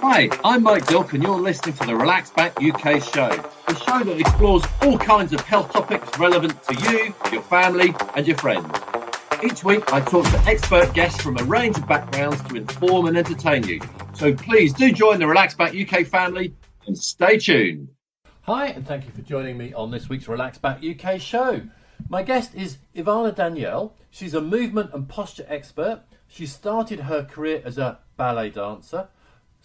Hi, I'm Mike Dilke and you're listening to the Relaxback UK show, the show that explores all kinds of health topics relevant to you, your family and your friends. Each week I talk to expert guests from a range of backgrounds to inform and entertain you. So please do join the Relaxback UK family and stay tuned. Hi, and thank you for joining me on this week's Relaxback UK show. My guest is Ivana Daniell. She's a movement and posture expert. She started her career as a ballet dancer,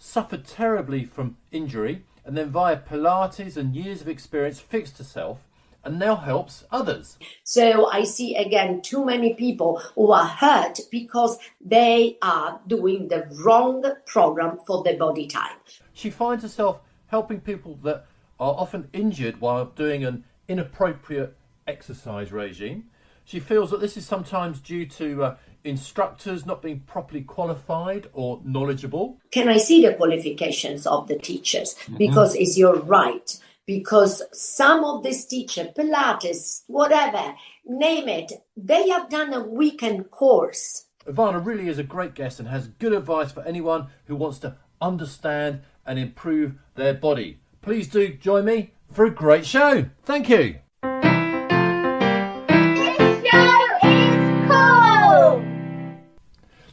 suffered terribly from injury, and then via Pilates and years of experience fixed herself and now helps others. So I see again too many people who are hurt because they are doing the wrong program for their body type. She finds herself helping people that are often injured while doing an inappropriate exercise regime. She feels that this is sometimes due to instructors not being properly qualified or knowledgeable. Can I see the qualifications of the teachers? Because it's your right. Because some of these teachers, Pilates, whatever, name it, they have done a weekend course. Ivana really is a great guest and has good advice for anyone who wants to understand and improve their body. Please do join me for a great show. Thank you.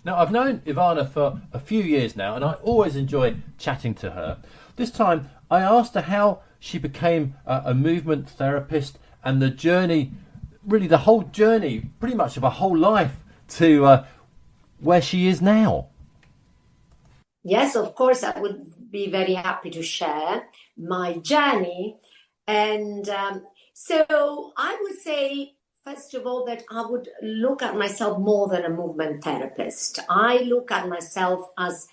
Now, I've known Ivana for a few years now, and I always enjoy chatting to her. This time, I asked her how she became a movement therapist and the journey, really the whole journey, pretty much of her whole life to where she is now. Yes, of course, I would be very happy to share my journey. And so I would say, first of all, that I would look at myself more than a movement therapist. I look at myself as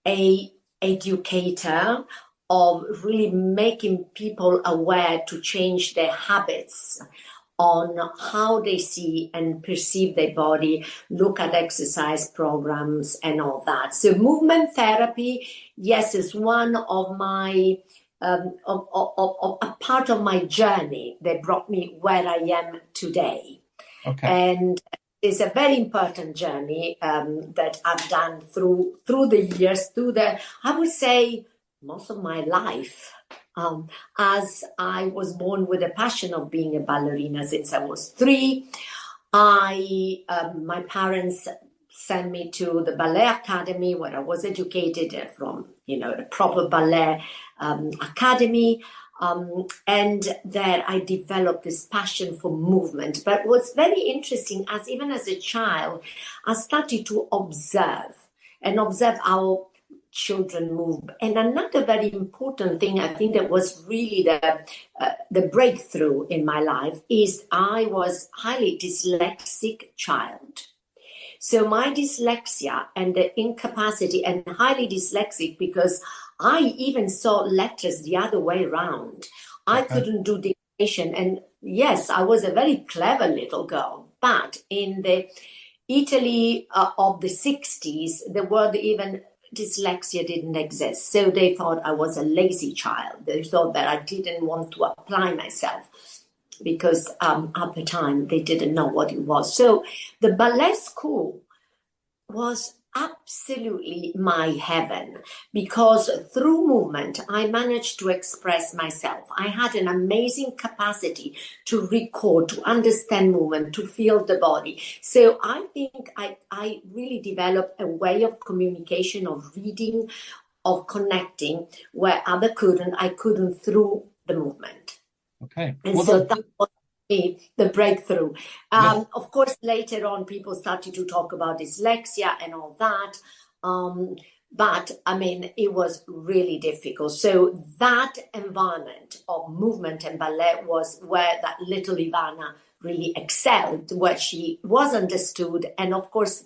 an educator of really making people aware to change their habits on how they see and perceive their body, look at exercise programs and all that. So movement therapy, yes, is one of my a part of my journey that brought me where I am today. Okay. And it's a very important journey that I've done through the years, I would say, most of my life. As I was born with a passion of being a ballerina since I was 3, my parents sent me to the ballet academy where I was educated from, the proper ballet academy. And there I developed this passion for movement. But what's very interesting, even as a child, I started to observe how children move. And another very important thing, I think that was really the breakthrough in my life is I was highly dyslexic child. So my dyslexia and the incapacity, and highly dyslexic because I even saw letters the other way around. I couldn't do dictation. And yes, I was a very clever little girl. But in the Italy of the 60s, the word even dyslexia didn't exist. So they thought I was a lazy child. They thought that I didn't want to apply myself because at the time they didn't know what it was. So the ballet school was absolutely my heaven because through movement I managed to express myself. I had an amazing capacity to record, to understand movement, to feel the body. So I think I really developed a way of communication, of reading, of connecting where I couldn't through the movement. Okay. And so that was the breakthrough. Yes. Of course, later on, people started to talk about dyslexia and all that. But it was really difficult. So that environment of movement and ballet was where that little Ivana really excelled, where she was understood. And of course,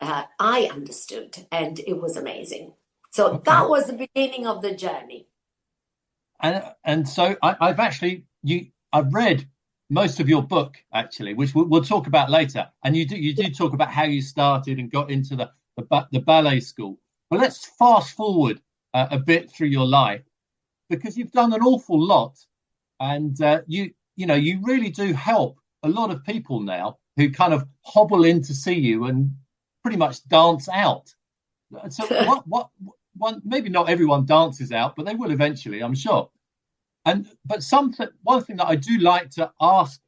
I understood, and it was amazing. So that was the beginning of the journey. And so I've read most of your book, actually, which we'll talk about later. And you do talk about how you started and got into the ballet school. But let's fast forward a bit through your life, because you've done an awful lot, and you really do help a lot of people now who kind of hobble in to see you and pretty much dance out. So maybe not everyone dances out, but they will eventually, I'm sure. But one thing that I do like to ask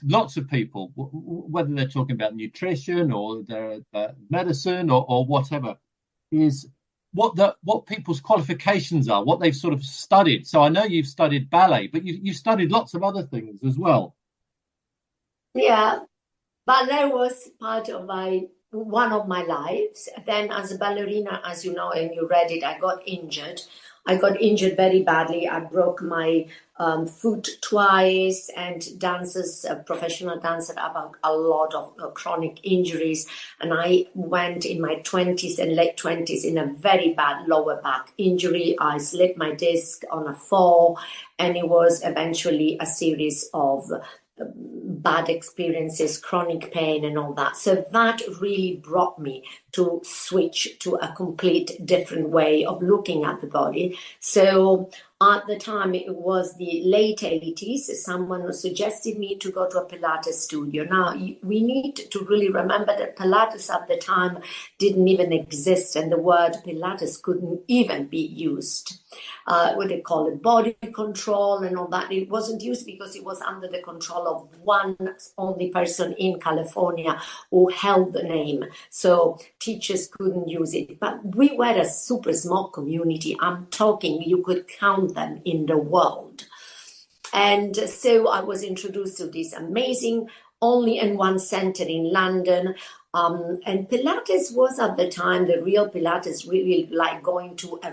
lots of people, whether they're talking about nutrition or their medicine or whatever, is what people's qualifications are, what they've sort of studied. So I know you've studied ballet, but you've studied lots of other things as well. Yeah, ballet was part of one of my lives. Then as a ballerina, as you know, and you read it, I got injured. I got injured very badly. I broke my foot twice, and professional dancers have a lot of chronic injuries. And I went in my 20s and late 20s in a very bad lower back injury. I slipped my disc on a fall, and it was eventually a series of bad experiences, chronic pain and all that. So that really brought me to switch to a complete different way of looking at the body. So at the time, it was the late 80s, someone suggested me to go to a Pilates studio. Now, we need to really remember that Pilates at the time didn't even exist, and the word Pilates couldn't even be used. What they call it, body control and all that. It wasn't used because it was under the control of one only person in California who held the name. So teachers couldn't use it. But we were a super small community. I'm talking, you could count them in the world. And so I was introduced to this amazing, only in one center in London. And Pilates was at the time, the real Pilates, really like going to a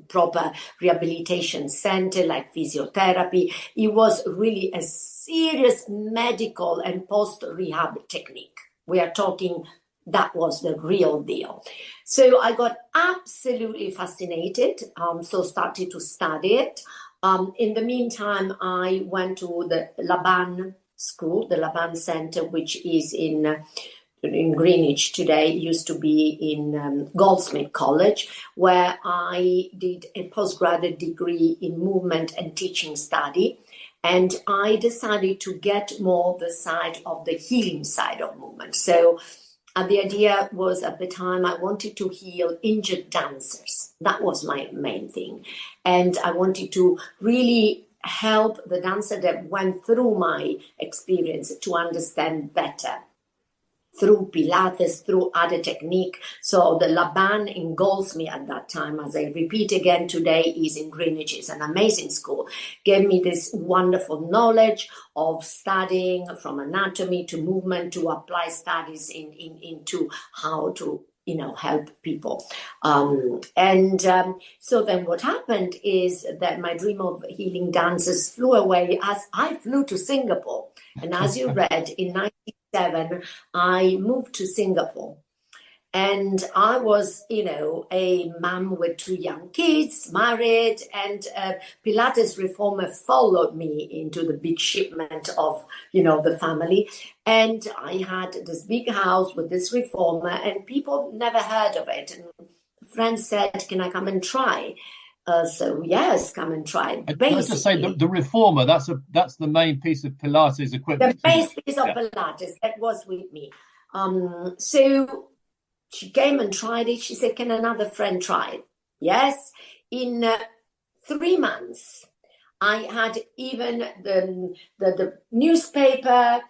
proper rehabilitation center like physiotherapy. It was really a serious medical and post-rehab technique. We are talking, that was the real deal. So I got absolutely fascinated, so started to study it. In the meantime, I went to the Laban school, the Laban Center, which is in Greenwich today. It used to be in Goldsmith College, where I did a postgraduate degree in movement and teaching study. And I decided to get more the side of the healing side of movement. So the idea was at the time I wanted to heal injured dancers. That was my main thing. And I wanted to really help the dancer that went through my experience to understand better through Pilates, through other technique. So the Laban in Goldsmith at that time, as I repeat again today, is in Greenwich. It's an amazing school. Gave me this wonderful knowledge of studying from anatomy to movement to apply studies into how to help people. So then what happened is that my dream of healing dancers flew away as I flew to Singapore. And as you read, in 1997, I moved to Singapore. And I was, a mom with 2 young kids, married, and Pilates reformer followed me into the big shipment of, the family. And I had this big house with this reformer, and people never heard of it. And friends said, "Can I come and try?" So yes, come and try. Let's just say the reformer. That's the main piece of Pilates equipment. The base piece of Pilates that was with me. So she came and tried it. She said, "Can another friend try it?" Yes. In 3 months, I had even the newspaper,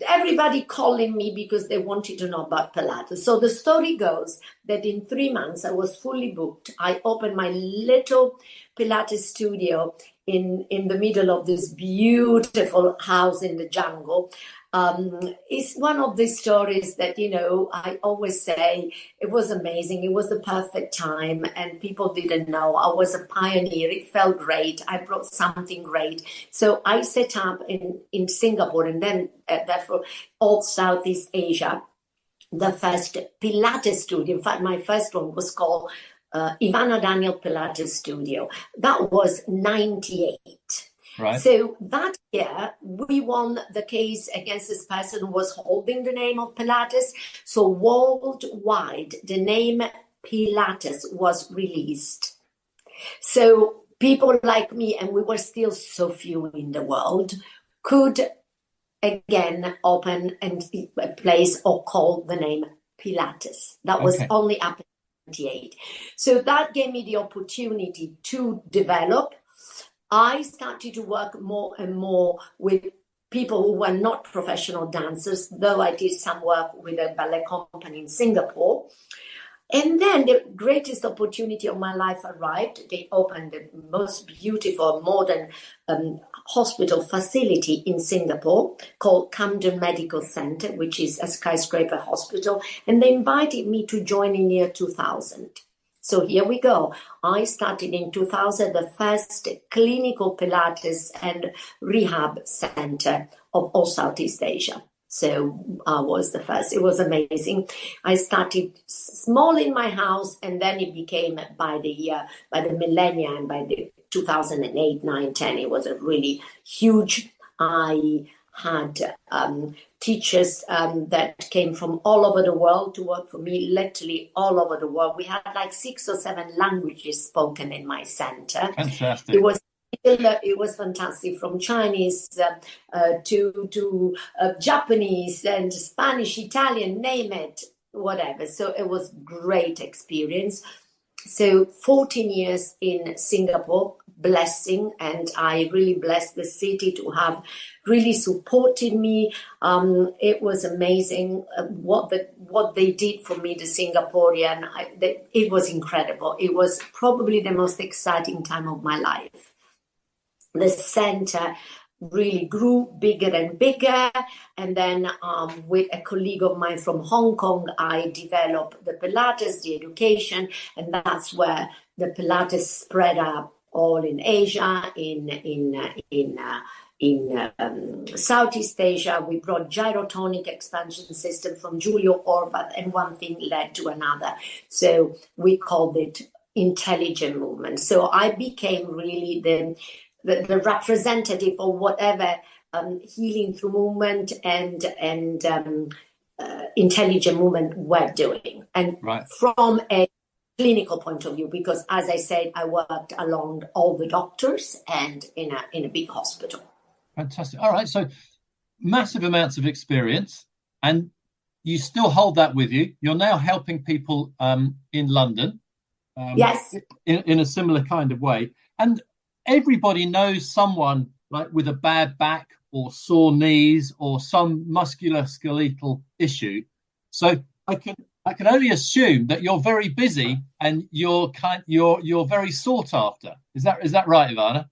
everybody calling me because they wanted to know about Pilates. So the story goes that in 3 months, I was fully booked. I opened my little Pilates studio in the middle of this beautiful house in the jungle. It's one of these stories that, I always say it was amazing. It was the perfect time and people didn't know. I was a pioneer. It felt great. I brought something great. So I set up in Singapore and then therefore all Southeast Asia, the first Pilates studio. In fact, my first one was called Ivana Daniell Pilates Studio. That was 98. Right. So that year, we won the case against this person who was holding the name of Pilates. So worldwide, the name Pilates was released. So people like me, and we were still so few in the world, could again open and place or call the name Pilates. That was only up 1978. So that gave me the opportunity to develop. I started to work more and more with people who were not professional dancers, though I did some work with a ballet company in Singapore. And then the greatest opportunity of my life arrived. They opened the most beautiful modern hospital facility in Singapore called Camden Medical Center, which is a skyscraper hospital. And they invited me to join in year 2000. So here we go. I started in 2000, the first clinical Pilates and rehab center of all Southeast Asia. So I was the first. It was amazing. I started small in my house, and then it became by the millennia, and by the 2008, 9, 10, it was a really huge. I had teachers that came from all over the world to work for me, literally all over the world. We had like 6 or 7 languages spoken in my center. Fantastic. It was fantastic, from Chinese to Japanese and Spanish, Italian, name it, whatever. So it was great experience. So 14 years in Singapore, blessing, and I really blessed the city to have really supported me. It was amazing what they did for me, the Singaporean. It was incredible. It was probably the most exciting time of my life. The center really grew bigger and bigger. And then with a colleague of mine from Hong Kong, I developed the Pilates, the education, and that's where the Pilates spread out all in Asia, in Southeast Asia. We brought gyrotonic expansion system from Julio Orvath, and one thing led to another. So we called it intelligent movement. So I became really the representative of whatever healing through movement and intelligent movement we're doing. And from a clinical point of view, because as I said, I worked along all the doctors and in a big hospital. Fantastic. All right. So massive amounts of experience, and you still hold that with you. You're now helping people in London. Yes. In a similar kind of way. And everybody knows someone like with a bad back or sore knees or some musculoskeletal issue. So I can only assume that you're very busy and you're very sought after. Is that right, Ivana?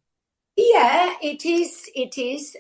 Yeah, it is. It is.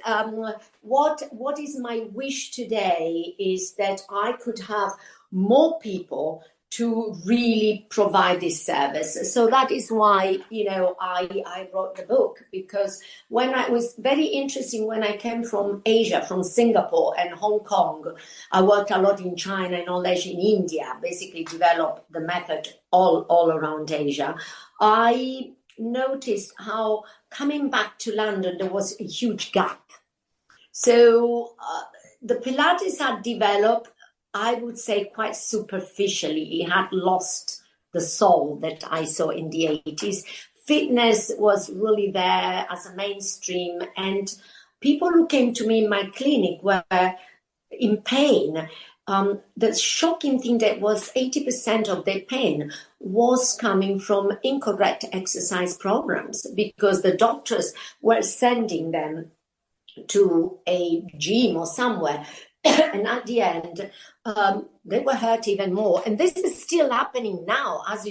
What is my wish today is that I could have more people to really provide this service. So that is why, I wrote the book, because when I was very interesting, when I came from Asia, from Singapore and Hong Kong, I worked a lot in China and all Asia, in India, basically developed the method all around Asia. I noticed how coming back to London, there was a huge gap. So the Pilates had developed, I would say, quite superficially. It had lost the soul that I saw in the 80s. Fitness was really there as a mainstream, and people who came to me in my clinic were in pain. The shocking thing that was 80% of their pain was coming from incorrect exercise programs, because the doctors were sending them to a gym or somewhere. And at the end, they were hurt even more. And this is still happening now. As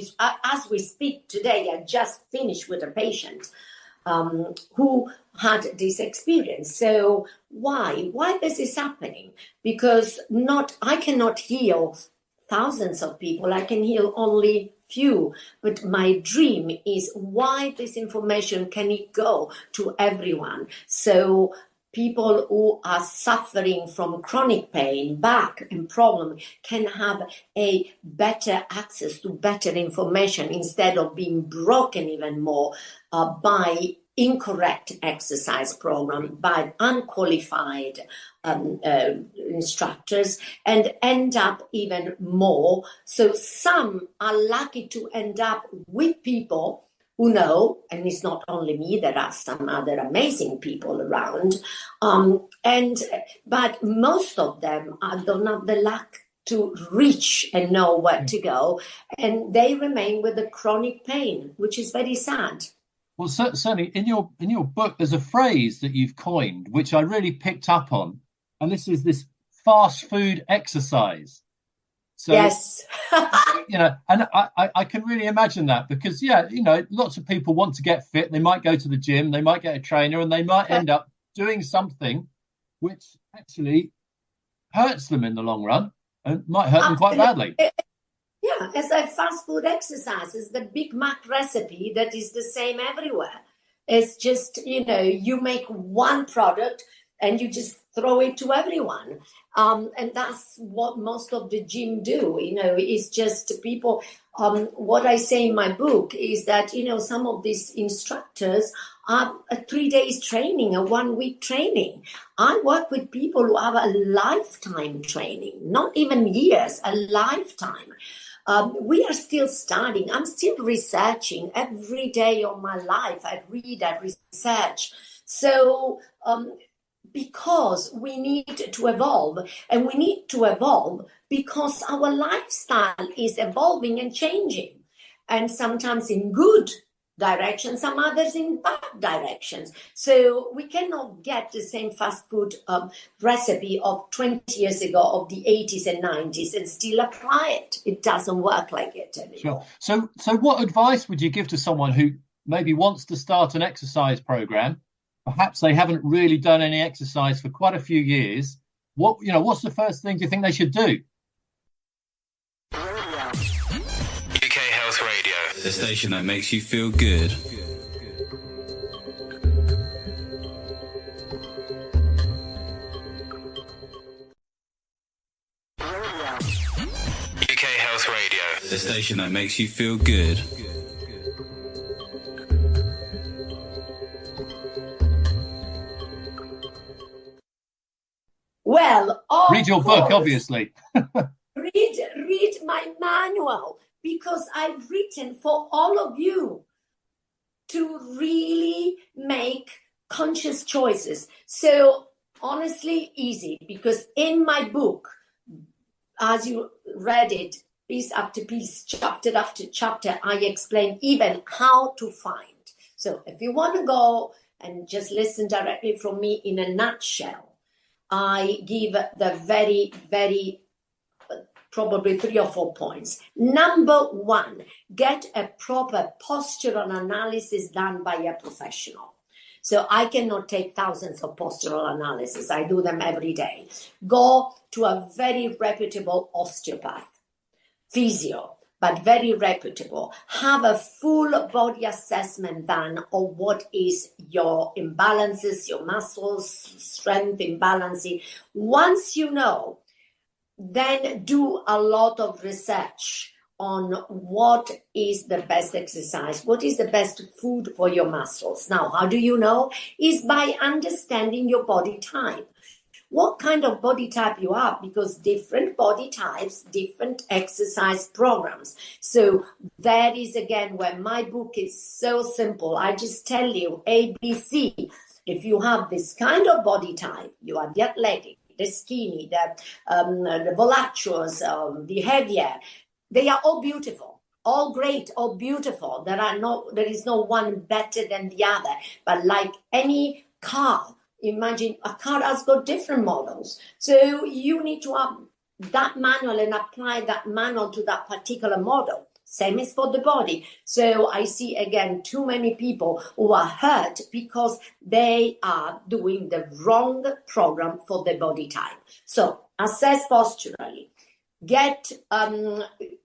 we speak today, I just finished with a patient who had this experience. So why this is happening? Because I cannot heal thousands of people. I can heal only few. But my dream is why this information can it go to everyone. So people who are suffering from chronic pain, back and problem, can have a better access to better information instead of being broken even more by incorrect exercise program, by unqualified instructors, and end up even more. So some are lucky to end up with people who know, and it's not only me, there are some other amazing people around, but most of them don't have the luck to reach and know where to go, and they remain with the chronic pain, which is very sad. Well, certainly in your book, there's a phrase that you've coined, which I really picked up on, and this is this fast food exercise. So, yes. And I can really imagine that, because, lots of people want to get fit. They might go to the gym, they might get a trainer, and they might end up doing something which actually hurts them in the long run and might hurt them quite badly. Yeah, as a fast food exercise, is the Big Mac recipe that is the same everywhere. It's just, you make one product and you just throw it to everyone. And that's what most of the gym do, it's just people. What I say in my book is that, some of these instructors are a 3 days training, a 1 week training. I work with people who have a lifetime training, not even years, a lifetime. We are still studying. I'm still researching every day of my life. I read, I research. So, because we need to evolve, and we need to evolve because our lifestyle is evolving and changing, and sometimes in good directions, some others in bad directions. So we cannot get the same fast food recipe of 20 years ago, of the 80s and 90s, and still apply it. It doesn't work like it anymore. Sure. So what advice would you give to someone who maybe wants to start an exercise program? Perhaps they haven't really done any exercise for quite a few years. What's the first thing do you think they should do? UK Health Radio, the station that makes you feel good. UK Health Radio, the station that makes you feel good. Well, read your book, obviously. read my manual, because I've written for all of you to really make conscious choices. So honestly, easy, because in my book, as you read it, piece after piece, chapter after chapter, I explain even how to find. So if you want to go and just listen directly from me in a nutshell, I give the very, very, probably 3 or 4 points. Number 1, get a proper postural analysis done by a professional. So I cannot take thousands of postural analysis. I do them every day. Go to a very reputable osteopath, physio, but very reputable. Have a full body assessment done of what is your imbalances, your muscles, strength imbalancing. Once you know, then do a lot of research on what is the best exercise, what is the best food for your muscles. Now, how do you know? Is by understanding your body type. What kind of body type you are, because different body types, different exercise programs. So that is, again, where my book is so simple. I just tell you, ABC. If you have this kind of body type, you are the athletic, the skinny, the voluptuous, the heavier. They are all beautiful, all great, all beautiful. There is no one better than the other. But like any car, imagine a car has got different models. So you need to have that manual and apply that manual to that particular model. Same is for the body. So I see, again, too many people who are hurt because they are doing the wrong program for the body type. So assess posturally.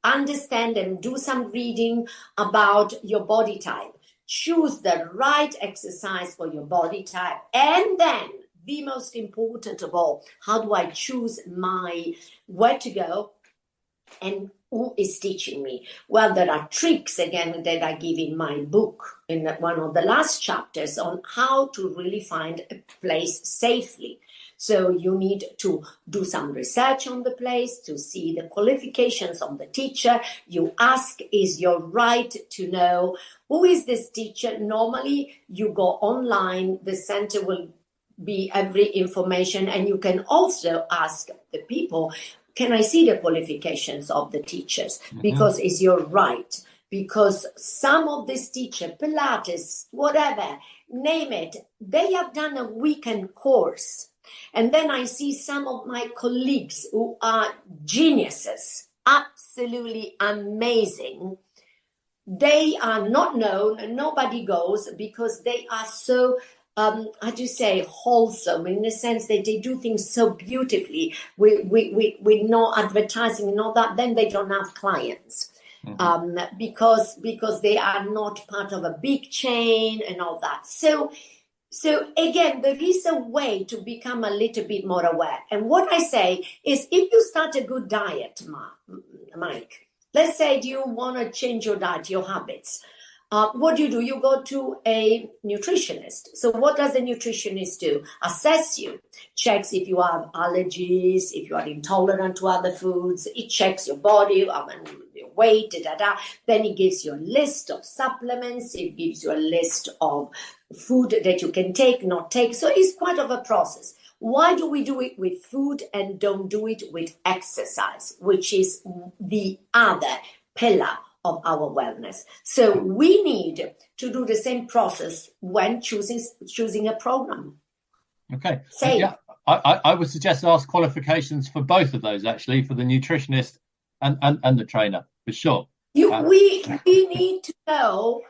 Understand and do some reading about your body type. Choose the right exercise for your body type. And then, the most important of all, how do I choose where to go and who is teaching me? Well, there are tricks, again, that I give in my book, in one of the last chapters, on how to really find a place safely. So you need to do some research on the place to see the qualifications of the teacher. You ask, is your right to know who is this teacher? Normally, you go online, the center will be every information, and you can also ask the people, can I see the qualifications of the teachers? Because it's your right. Because some of these teachers, Pilates, whatever, name it, they have done a weekend course. And then I see some of my colleagues who are geniuses, absolutely amazing. They are not known, and nobody goes because they are so, how do you say, wholesome, in the sense that they do things so beautifully with no advertising and all that. Then they don't have clients. Because they are not part of a big chain and all that. So again, there is a way to become a little bit more aware. And what I say is, if you start a good diet, Mike, let's say you want to change your diet, your habits. What do? You go to a nutritionist. So what does the nutritionist do? Assess you, checks if you have allergies, if you are intolerant to other foods. It checks your body, your weight, Then it gives you a list of supplements. It gives you a list of food that you can take, not take. So it's quite of a process. Why do we do it with food and don't do it with exercise, which is the other pillar of our wellness? So we need to do the same process when choosing a program. Okay. Yeah, I would suggest ask qualifications for both of those, actually, for the nutritionist and the trainer, for sure. We need to know,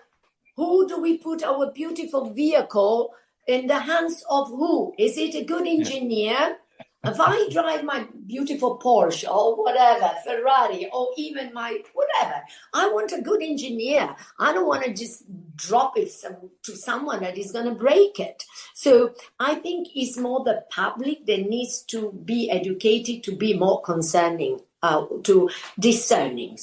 who do we put our beautiful vehicle in the hands of? Who? Is it a good engineer? If I drive my beautiful Porsche or whatever, Ferrari, or even my whatever, I want a good engineer. I don't want to just drop it to someone that is going to break it. So I think it's more the public that needs to be educated to be more discerning.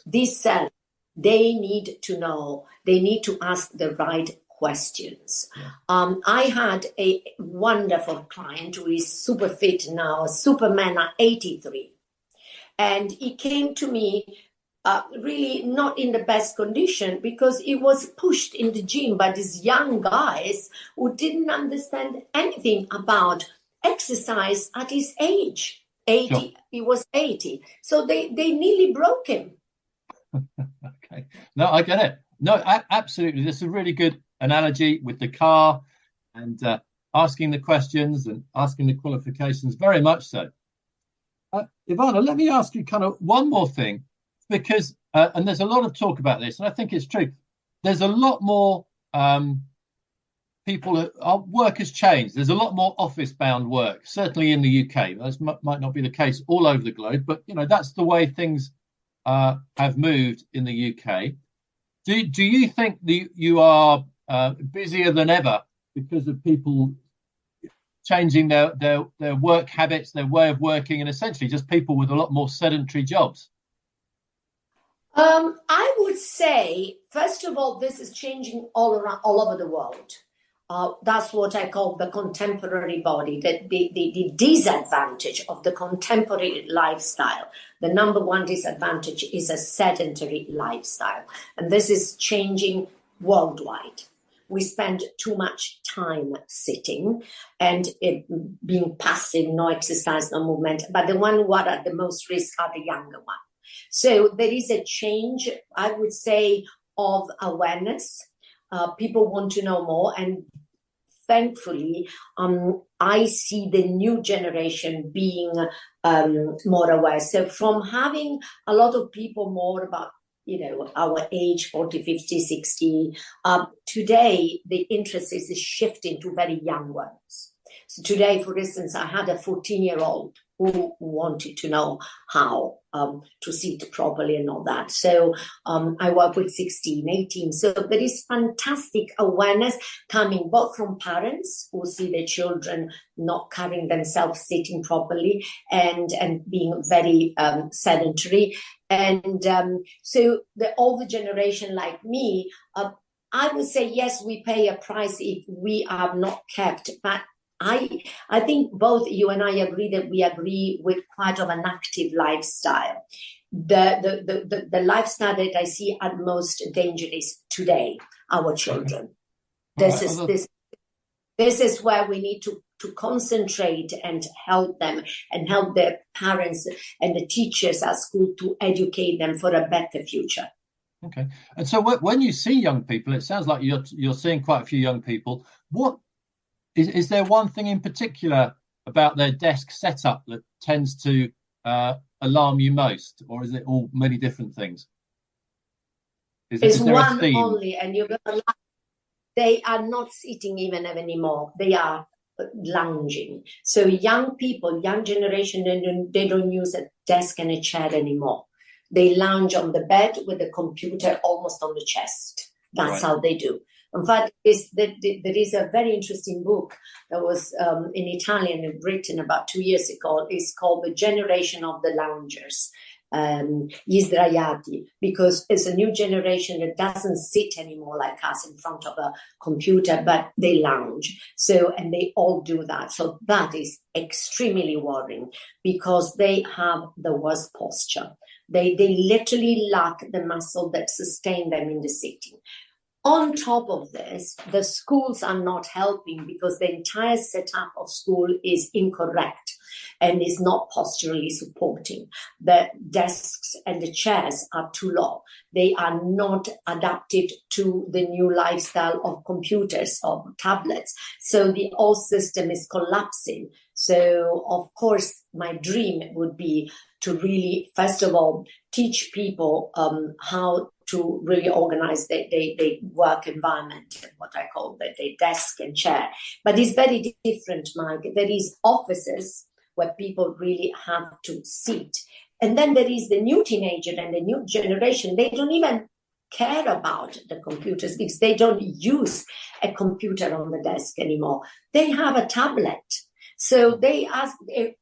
Discern. They need to know. They need to ask the right questions. I had a wonderful client who is super fit now, Superman at 83. And he came to me really not in the best condition, because he was pushed in the gym by these young guys who didn't understand anything about exercise at his age. 80, sure. He was 80. So they nearly broke him. Okay. No, I get it. No, absolutely. This is a really good analogy with the car and asking the questions and asking the qualifications, very much so. Ivana, let me ask you kind of one more thing, because, and there's a lot of talk about this, and I think it's true. There's a lot more work has changed. There's a lot more office-bound work, certainly in the UK. That might not be the case all over the globe, but that's the way things have moved in the UK. Do you think you are busier than ever because of people changing their work habits, their way of working, and essentially just people with a lot more sedentary jobs? I would say, first of all, this is changing all over the world. That's what I call the contemporary body, the disadvantage of the contemporary lifestyle. The number one disadvantage is a sedentary lifestyle. And this is changing worldwide. We spend too much time sitting and being passive, no exercise, no movement. But the one who are at the most risk are the younger ones. So there is a change, I would say, of awareness. People want to know more, and thankfully, I see the new generation being more aware. So from having a lot of people more about, our age, 40, 50, 60, today the interest is shifting to very young ones. So today, for instance, I had a 14-year-old who wanted to know how to sit properly and all that. So I work with 16, 18. So there is fantastic awareness coming both from parents who see their children not carrying themselves sitting properly and being very sedentary. And so the older generation like me, I would say, yes, we pay a price if we are not kept, but I think both you and I agree that we agree with quite of an active lifestyle. The lifestyle that I see at most dangerous today, our children. This is where we need to to concentrate and help them and help their parents and the teachers at school to educate them for a better future. Okay. And so when you see young people, it sounds like you're seeing quite a few young people. What is there one thing in particular about their desk setup that tends to alarm you most, or is it all many different things? It's one only, and you're gonna laugh. They are not sitting even anymore. They are lounging. So young people, young generation, they don't use a desk and a chair anymore. They lounge on the bed with the computer almost on the chest. That's how they do. In fact, there is a very interesting book that was in Italian and written about 2 years ago. It's called The Generation of the Loungers, gli sdraiati, because it's a new generation that doesn't sit anymore like us in front of a computer, but they lounge. So, and they all do that. So that is extremely worrying because they have the worst posture. They literally lack the muscle that sustain them in the sitting. On top of this, the schools are not helping because the entire setup of school is incorrect and is not posturally supporting. The desks and the chairs are too low. They are not adapted to the new lifestyle of computers, of tablets. So the whole system is collapsing. So, of course, my dream would be to really, first of all, teach people how to really organize their work environment, what I call their desk and chair. But it's very different, Mike. There is offices where people really have to sit. And then there is the new teenager and the new generation. They don't even care about the computers because they don't use a computer on the desk anymore. They have a tablet. So they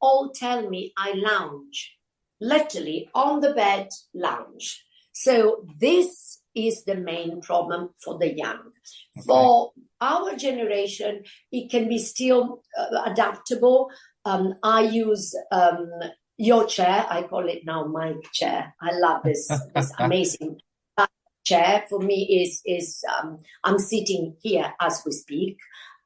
all tell me I lounge, literally on the bed, lounge. So this is the main problem for the young. Okay. For our generation, it can be still adaptable. I use your chair. I call it now my chair. I love this amazing chair. For me, is I'm sitting here as we speak.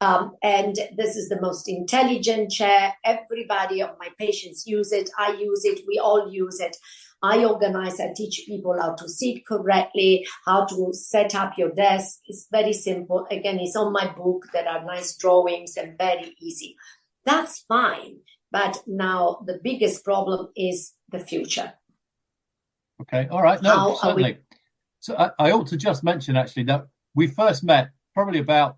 And this is the most intelligent chair. Everybody of my patients use it. I use it. We all use it. I organize, I teach people how to sit correctly, how to set up your desk. It's very simple. Again, it's on my book. There are nice drawings and very easy. That's fine. But now the biggest problem is the future. Okay. All right. No, certainly. So I ought to just mention, actually, that we first met probably about,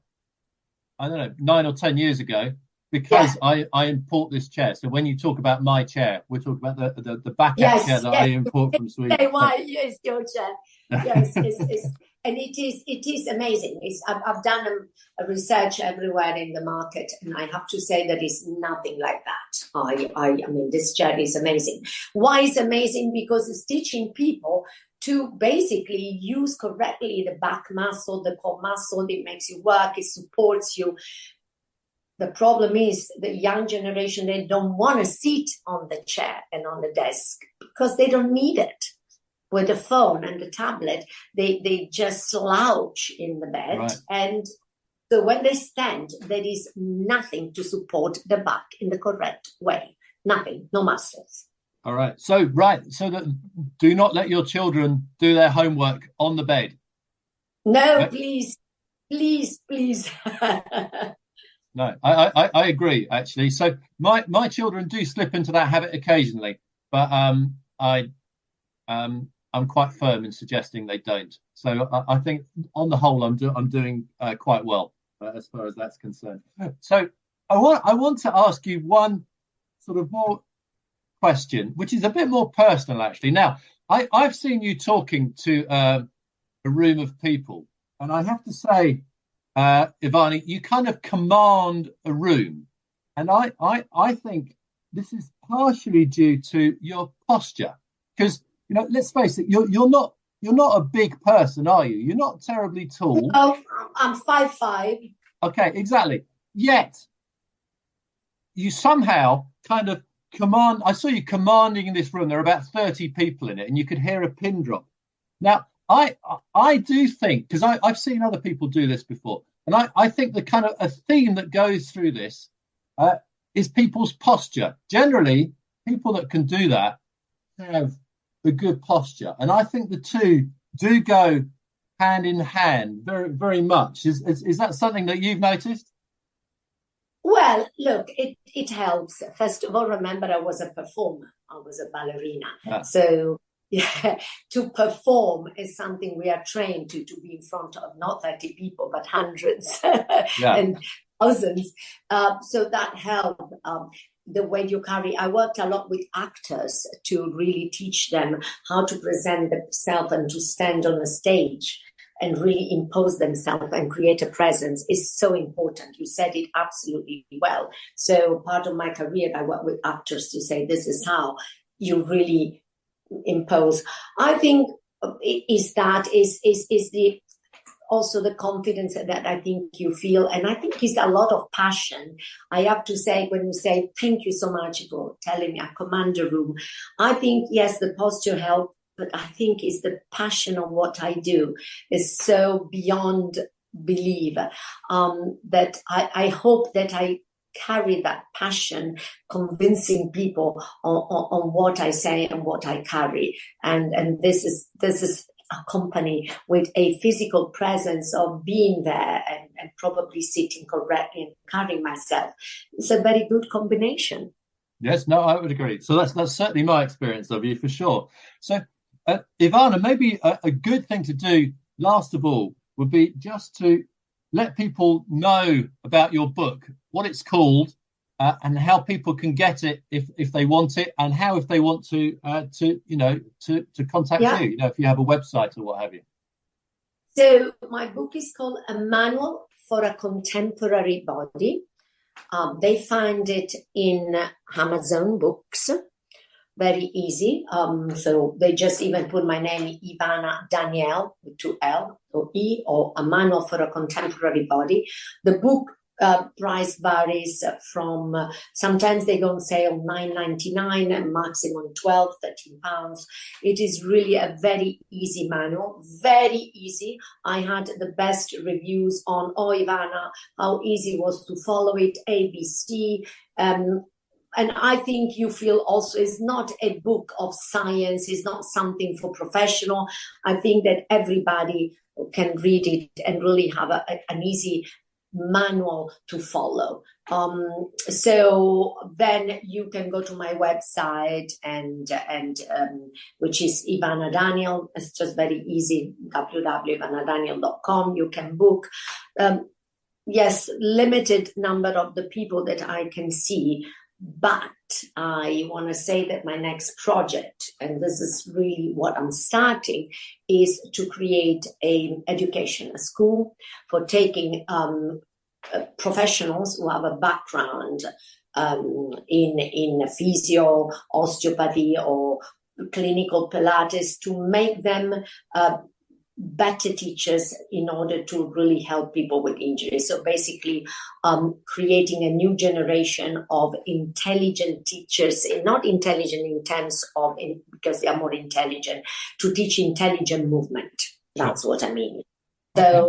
I don't know, 9 or 10 years ago, because I import this chair. So when you talk about my chair, we're talking about the back chair that I import from Sweden. Why? Yes, your chair. Yes, and it is amazing. I've done a research everywhere in the market, and I have to say that it's nothing like that. I mean, this chair is amazing. Why is amazing? Because it's teaching people to basically use correctly the back muscle, the core muscle. It makes you work. It supports you. The problem is the young generation, they don't want to sit on the chair and on the desk because they don't need it. With the phone and the tablet, they just slouch in the bed. Right. And so when they stand, there is nothing to support the back in the correct way. Nothing, no muscles. All right. So that do not let your children do their homework on the bed. No, right? Please. No, I agree, actually. So my children do slip into that habit occasionally, but I'm quite firm in suggesting they don't. So I think on the whole, I'm doing quite well as far as that's concerned. So I want to ask you one sort of more question, which is a bit more personal, actually. Now, I've seen you talking to a room of people, and I have to say, Ivana, you kind of command a room, and I think this is partially due to your posture, because let's face it, you're not a big person, are you? You're not terribly tall. No, I'm 5'5". Okay, exactly. Yet you somehow kind of command. I saw you commanding in this room. There are about 30 people in it, and you could hear a pin drop. Now, I do think, because I've seen other people do this before, and I think the kind of a theme that goes through this is people's posture. Generally, people that can do that have a good posture, and I think the two do go hand in hand very, very much. Is that something that you've noticed? Well, look, it helps. First of all, remember I was a performer. I was a ballerina. Ah. So yeah, to perform is something we are trained to be in front of not 30 people, but hundreds and thousands. So that helped. The way you carry, I worked a lot with actors to really teach them how to present themselves and to stand on a stage and really impose themselves and create a presence is so important. You said it absolutely well. So part of my career, I work with actors to say, this is how you really impose. I think is the also the confidence that I think you feel, and I think it's a lot of passion. I have to say, when you say thank you so much for telling me a commander room, I think yes, the posture helps, but I think it's the passion of what I do is so beyond belief that I hope that I carry that passion, convincing people on what I say and what I carry. And this is a company with a physical presence of being there and probably sitting correctly and carrying myself. It's a very good combination. Yes, no, I would agree. So that's certainly my experience of you for sure. So Ivana, maybe a good thing to do last of all would be just to let people know about your book, what it's called, and how people can get it if they want it, and how if they want to contact you, if you have a website or what have you. So my book is called A Manual for a Contemporary Body. They find it in Amazon Books. Very easy. So they just even put my name, Ivana Daniell, with 2 L or E, or A Manual for a Contemporary Body. The book price varies from, sometimes they go on sale $9.99 and maximum 12, 13 pounds. It is really a very easy manual, very easy. I had the best reviews on, Ivana, how easy it was to follow it, ABC. And I think you feel also it's not a book of science, it's not something for professional. I think that everybody can read it and really have an easy manual to follow. So then you can go to my website and which is Ivana Daniell. It's just very easy, www.ivanadaniell.com. You can book. Yes, limited number of the people that I can see. But I want to say that my next project, and this is really what I'm starting, is to create a school for taking professionals who have a background in physio, osteopathy, or clinical Pilates, to make them better teachers in order to really help people with injuries. So basically creating a new generation of intelligent teachers, not intelligent in terms of, because they are more intelligent, to teach intelligent movement. That's what I mean. Okay.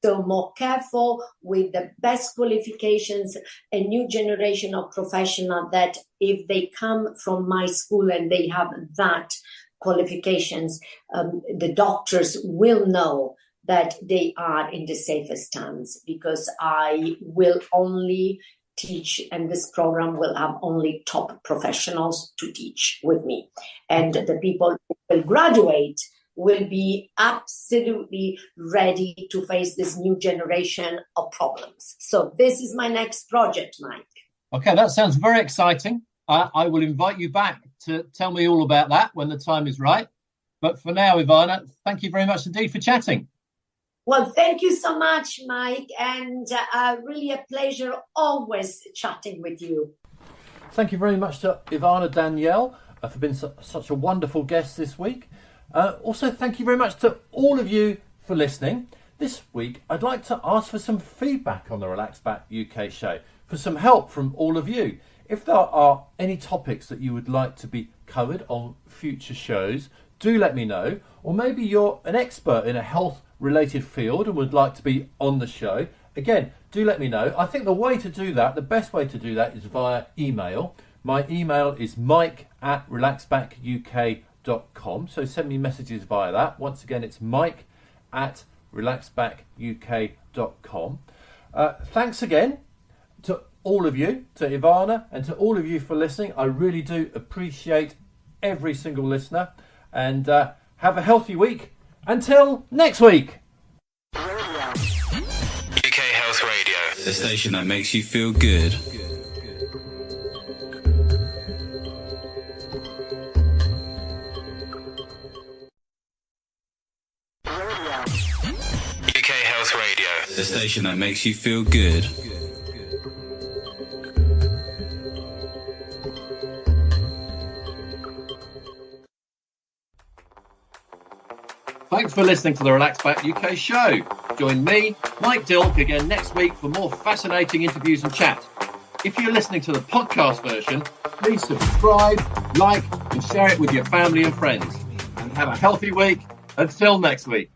So more careful with the best qualifications, a new generation of professionals that if they come from my school and they have that qualifications, the doctors will know that they are in the safest hands, because I will only teach, and this program will have only top professionals to teach with me. And the people who will graduate will be absolutely ready to face this new generation of problems. So this is my next project, Mike. Okay, that sounds very exciting. I will invite you back to tell me all about that when the time is right. But for now, Ivana, thank you very much indeed for chatting. Well, thank you so much, Mike. And really a pleasure always chatting with you. Thank you very much to Ivana Daniell for being such a wonderful guest this week. Also, thank you very much to all of you for listening. This week, I'd like to ask for some feedback on the Relaxback UK show, for some help from all of you. If there are any topics that you would like to be covered on future shows, do let me know. Or maybe you're an expert in a health-related field and would like to be on the show, again, do let me know. I think the way to do that, the best way to do that is via email. My email is mike@relaxbackuk.com. So send me messages via that. Once again, it's mike@relaxbackuk.com. Thanks again to all of you, to Ivana, and to all of you for listening. I really do appreciate every single listener. And have a healthy week. Until next week. UK Health Radio, the station that makes you feel good. UK Health Radio, the station that makes you feel good. Thanks for listening to the Relaxback UK show. Join me, Mike Dilke, again next week for more fascinating interviews and chat. If you're listening to the podcast version, please subscribe, like, and share it with your family and friends. And have a healthy week. Until next week.